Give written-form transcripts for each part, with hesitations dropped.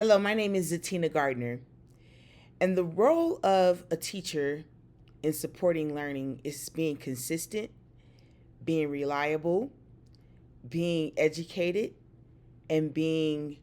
Hello, my name is Zatina Gardner, and the role of a teacher in supporting learning is being consistent, being reliable, being educated, and being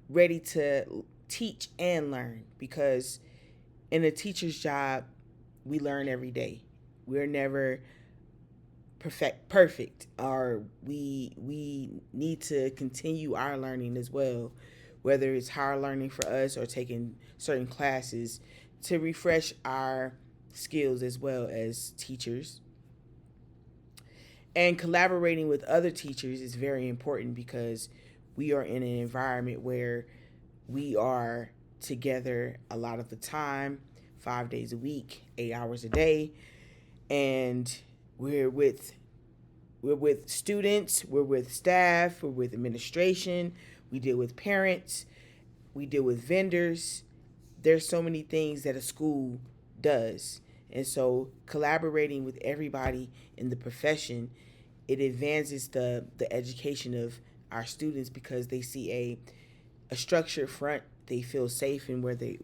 ready to teach and learn. Because in a teacher's job, we learn every day. We're never perfect, or we need to continue our learning as well, whether it's higher learning for us or taking certain classes to refresh our skills as well as teachers. And collaborating with other teachers is very important because we are in an environment where we are together a lot of the time, 5 days a week, 8 hours a day, and we're with we're with students, we're with staff, we're with administration, we deal with parents, we deal with vendors. There's so many things that a school does. And so collaborating with everybody in the profession, it advances the education of our students because they see a structured front. They feel safe in where they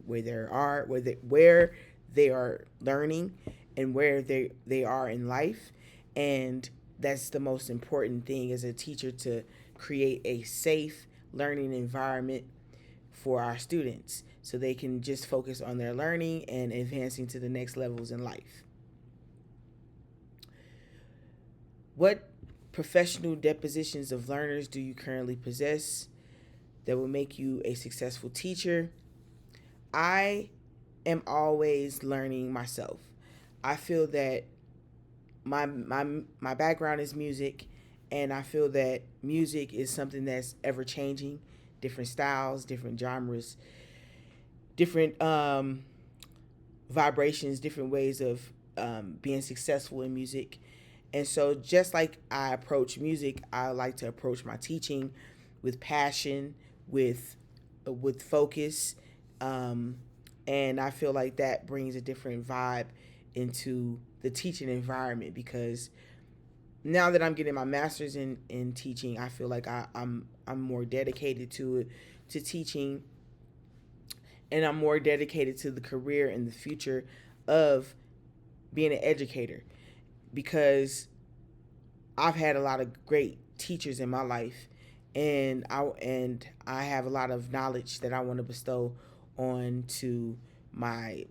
are learning and where they are in life. And that's the most important thing as a teacher, to create a safe learning environment for our students so they can just focus on their learning and advancing to the next levels in life. What professional depositions of learners do you currently possess that will make you a successful teacher? I am always learning myself. I feel that my background is music, and I feel that music is something that's ever changing, different styles, different genres, different vibrations, different ways of being successful in music. And so, just like I approach music, I like to approach my teaching with passion, with focus, um, and I feel like that brings a different vibe into the teaching environment because now that I'm getting my master's in teaching, I feel like I'm more dedicated to it, to teaching, and I'm more dedicated to the career and the future of being an educator because I've had a lot of great teachers in my life, and I have a lot of knowledge that I want to bestow on to my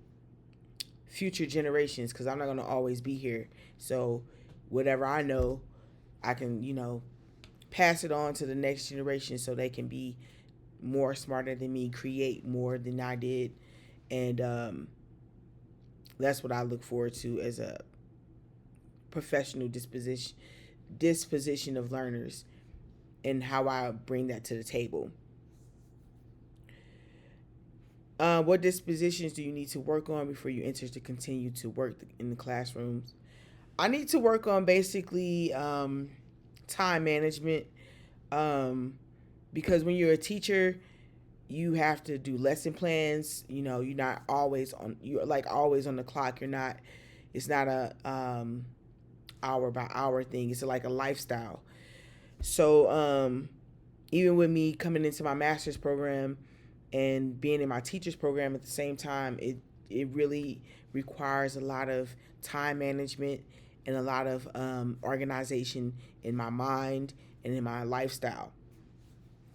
future generations because I'm not going to always be here. So whatever I know, I can, pass it on to the next generation so they can be more smarter than me, create more than I did. And that's what I look forward to as a professional disposition of learners, and how I bring that to the table. What dispositions do you need to work on before you enter to continue to work in the classrooms? I need to work on basically time management, um, because when you're a teacher, you have to do lesson plans. You're not always on. You're like always on the clock. You're not. It's not a hour by hour thing. It's like a lifestyle. So even with me coming into my master's program and being in my teacher's program at the same time, it really requires a lot of time management and a lot of organization in my mind and in my lifestyle.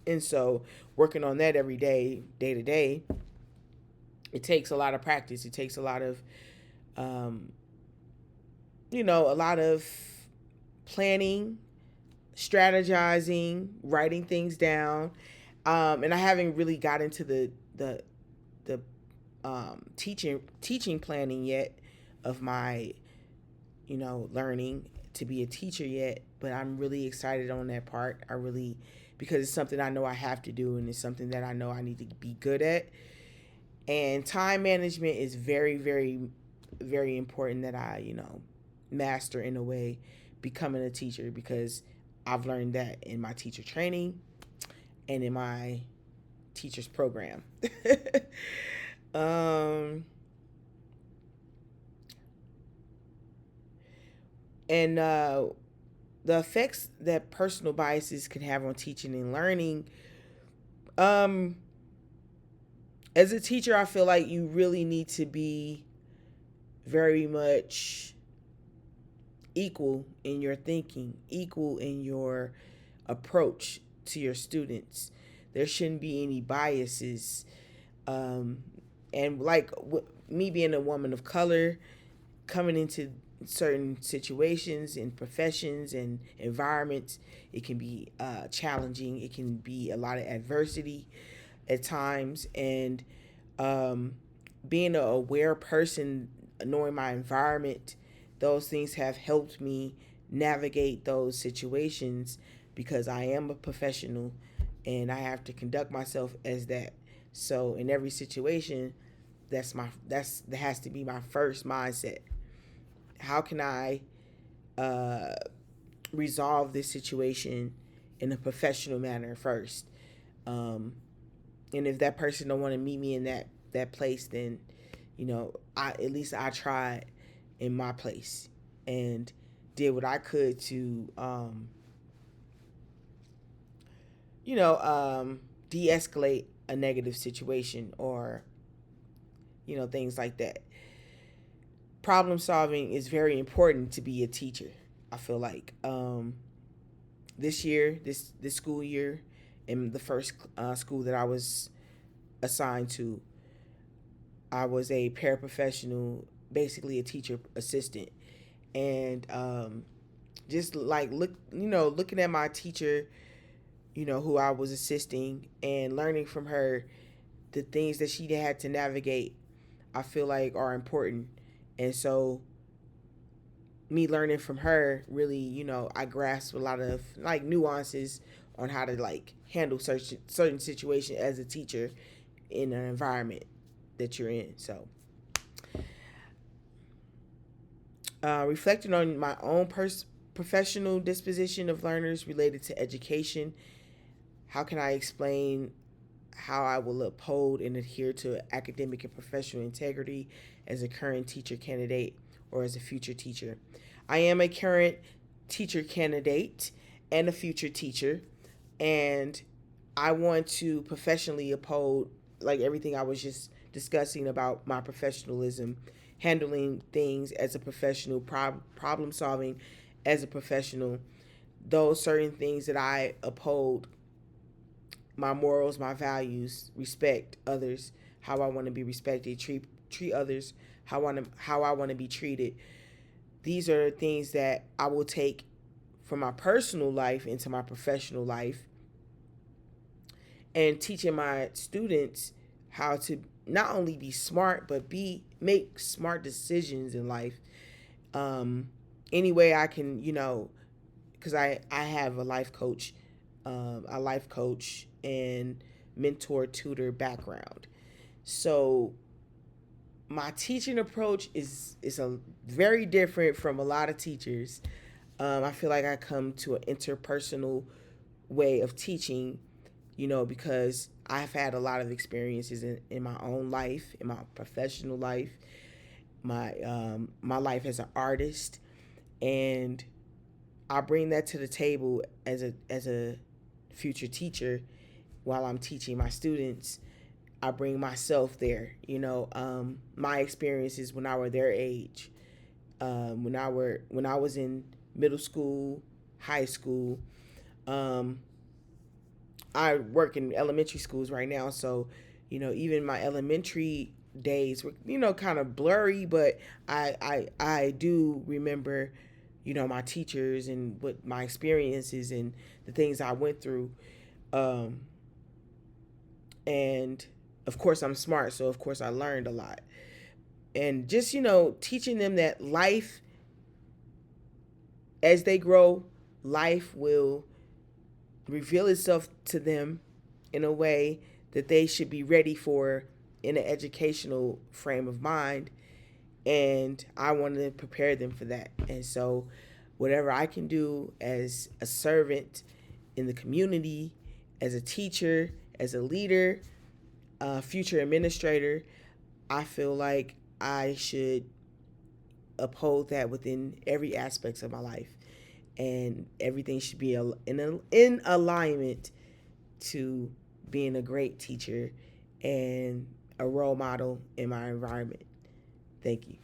And so working on that every day, day to day, it takes a lot of practice. It takes a lot of, um, a lot of planning, strategizing, writing things down. And I haven't really got into the teaching planning yet of my learning to be a teacher yet, but I'm really excited on that part. I really, because it's something I know I have to do, and it's something that I know I need to be good at. And time management is very, very, very important that I, master in a way becoming a teacher, because I've learned that in my teacher training and in my teacher's program. um, and the effects that personal biases can have on teaching and learning. Um, As a teacher, I feel like you really need to be very much equal in your thinking, equal in your approach to your students. There shouldn't be any biases. Um, and like me being a woman of color, coming into certain situations and professions and environments, it can be challenging. It can be a lot of adversity at times. And um, being an aware person, knowing my environment, those things have helped me navigate those situations because I am a professional and I have to conduct myself as that. So in every situation, that has to be my first mindset. How can I uh, resolve this situation in a professional manner first? Um, and if that person don't want to meet me in that place, then I at least I tried in my place and did what I could to you know de-escalate a negative situation or things like that. Problem solving is very important to be a teacher. I feel like this year, this school year, in the first school that I was assigned to, I was a paraprofessional, basically a teacher assistant, and just like looking at my teacher, who I was assisting and learning from her the things that she had to navigate, I feel like are important. And so me learning from her really, I grasped a lot of like nuances on how to like handle certain situation as a teacher in an environment that you're in. So reflecting on my own professional disposition of learners related to education, how can I explain how I will uphold and adhere to academic and professional integrity as a current teacher candidate or as a future teacher? I am a current teacher candidate and a future teacher, and I want to professionally uphold like everything I was just discussing about my professionalism, handling things as a professional, problem solving as a professional, those certain things that I uphold, my morals, my values, respect others, how I want to be respected, treat others how I want to be treated. These are things that I will take from my personal life into my professional life, and teaching my students how to not only be smart but make smart decisions in life. Um, any way I can, because I have a life coach and mentor tutor background. So my teaching approach is a very different from a lot of teachers. I feel like I come to an interpersonal way of teaching, because I've had a lot of experiences in my own life, in my professional life, my life as an artist, and I bring that to the table as a future teacher while I'm teaching my students. I bring myself there, my experiences when I were their age, when I was in middle school, high school. I work in elementary schools right now, so even my elementary days were kind of blurry, but I do remember my teachers and what my experiences and the things I went through. Um, and of course I'm smart, so of course I learned a lot. And just teaching them that life, as they grow, life will reveal itself to them in a way that they should be ready for in an educational frame of mind. And I want to prepare them for that. And so whatever I can do as a servant in the community, as a teacher, as a leader, a future administrator, I feel like I should uphold that within every aspect of my life, and everything should be in alignment to being a great teacher and a role model in my environment. Thank you.